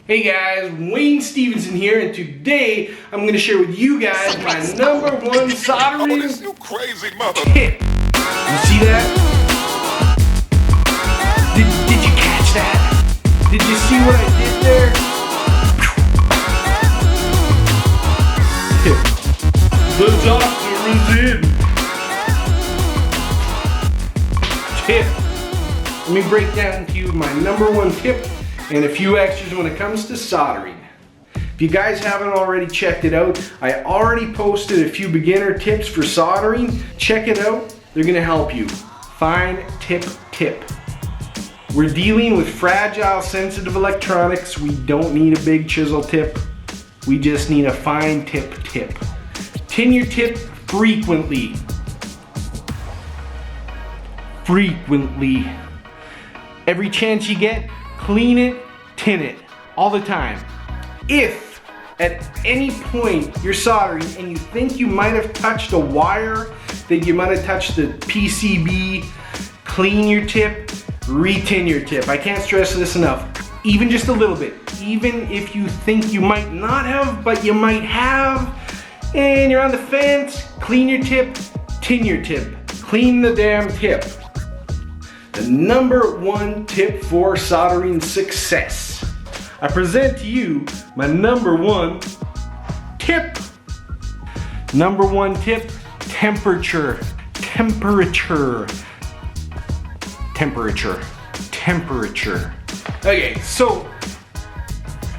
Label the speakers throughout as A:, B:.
A: Hey guys, Wayne Stevenson here, and today I'm going to share with you guys my #1 soldering tip. You see that? Did you catch that? Did you see what I did there? The doctor is in. Tip. Let me break down to you my #1 tip and a few extras when it comes to soldering. If you guys haven't already checked it out, I already posted a few beginner tips for soldering. Check it out, they're gonna help you. Fine tip. We're dealing with fragile, sensitive electronics. We don't need a big chisel tip. We just need a fine tip. Tin your tip frequently. Every chance you get, clean it, tin it, all the time. If at any point you're soldering and you think you might have touched a wire, that you might have touched the PCB, clean your tip, re-tin your tip. I can't stress this enough. Even just a little bit. Even if you think you might not have, but you might have, and you're on the fence, clean your tip, tin your tip. Clean the damn tip. The #1 tip for soldering success. I present to you my #1 tip. #1 tip, temperature. Okay, so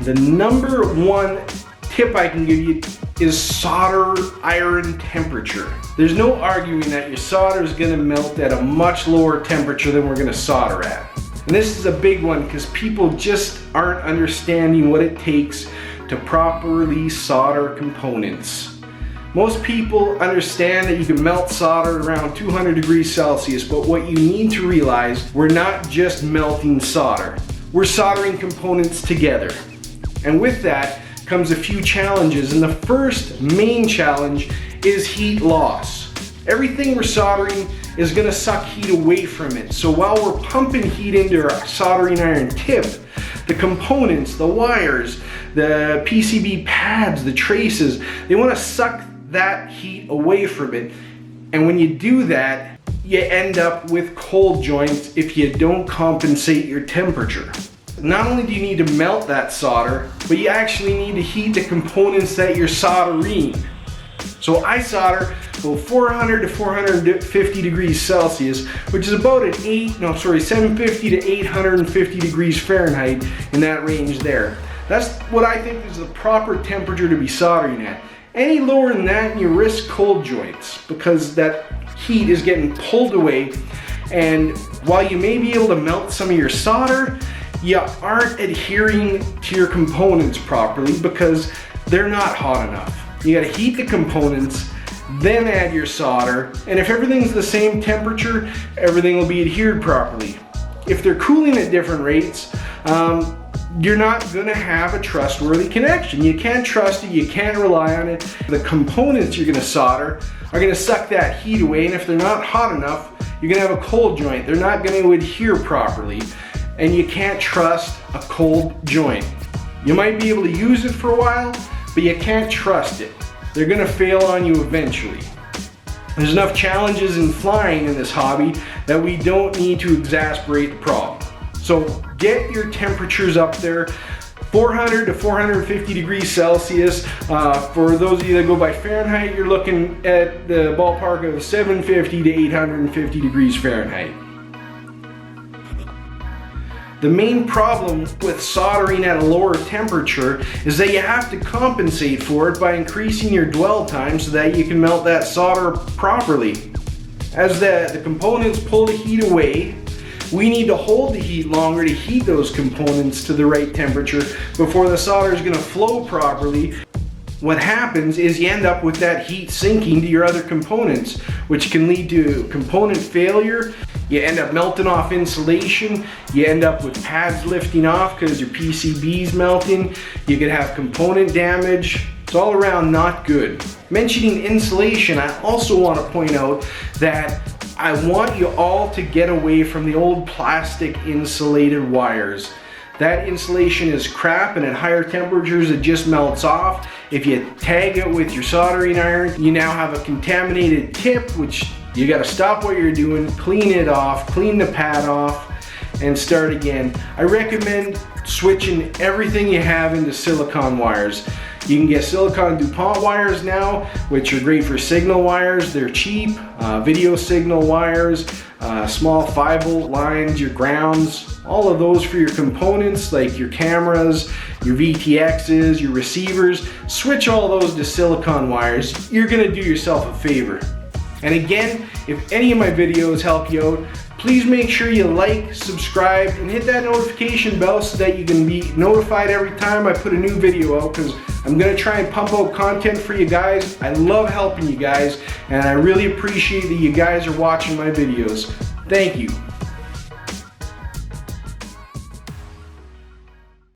A: the #1 tip I can give you is solder iron temperature. There's no arguing that your solder is gonna melt at a much lower temperature than we're gonna solder at. And this is a big one because people just aren't understanding what it takes to properly solder components. Most people understand that you can melt solder around 200 degrees Celsius, but what you need to realize, we're not just melting solder. We're soldering components together. And with that comes a few challenges, and the first main challenge is heat loss. Everything we're soldering is going to suck heat away from it. So while we're pumping heat into our soldering iron tip, the components, the wires, the PCB pads, the traces, they want to suck that heat away from it. And when you do that, you end up with cold joints if you don't compensate your temperature. Not only do you need to melt that solder, but you actually need to heat the components that you're soldering. So I solder about 400 to 450 degrees Celsius, which is about 750 to 850 degrees Fahrenheit, in that range there. That's what I think is the proper temperature to be soldering at. Any lower than that and you risk cold joints because that heat is getting pulled away, and while you may be able to melt some of your solder, you aren't adhering to your components properly because they're not hot enough. You gotta heat the components, then add your solder, and if everything's the same temperature, everything will be adhered properly. If they're cooling at different rates, you're not gonna have a trustworthy connection. You can't trust it, you can't rely on it. The components you're gonna solder are gonna suck that heat away, and if they're not hot enough, you're gonna have a cold joint. They're not gonna adhere properly. And you can't trust a cold joint. You might be able to use it for a while, but you can't trust it. They're gonna fail on you eventually. There's enough challenges in flying in this hobby that we don't need to exasperate the problem. So get your temperatures up there, 400 to 450 degrees Celsius. For those of you that go by Fahrenheit, you're looking at the ballpark of 750 to 850 degrees Fahrenheit. The main problem with soldering at a lower temperature is that you have to compensate for it by increasing your dwell time so that you can melt that solder properly. As the components pull the heat away, we need to hold the heat longer to heat those components to the right temperature before the solder is going to flow properly. What happens is you end up with that heat sinking to your other components, which can lead to component failure. You end up melting off insulation. You end up with pads lifting off because your PCB's melting. You could have component damage. It's all around not good. Mentioning insulation, I also want to point out that I want you all to get away from the old plastic insulated wires. that insulation is crap, and at higher temperatures it just melts off. If you tag it with your soldering iron, you now have a contaminated tip, which you gotta stop what you're doing, clean it off, clean the pad off, and start again. I recommend switching everything you have into silicone wires. You can get silicone DuPont wires now, which are great for signal wires. They're cheap. Video signal wires, small 5-volt lines, your grounds, all of those for your components like your cameras, your VTXs, your receivers. Switch all those to silicone wires. You're gonna do yourself a favor. And again, if any of my videos help you out, please make sure you like, subscribe, and hit that notification bell so that you can be notified every time I put a new video out, because I'm gonna try and pump out content for you guys. I love helping you guys, and I really appreciate that you guys are watching my videos. Thank you.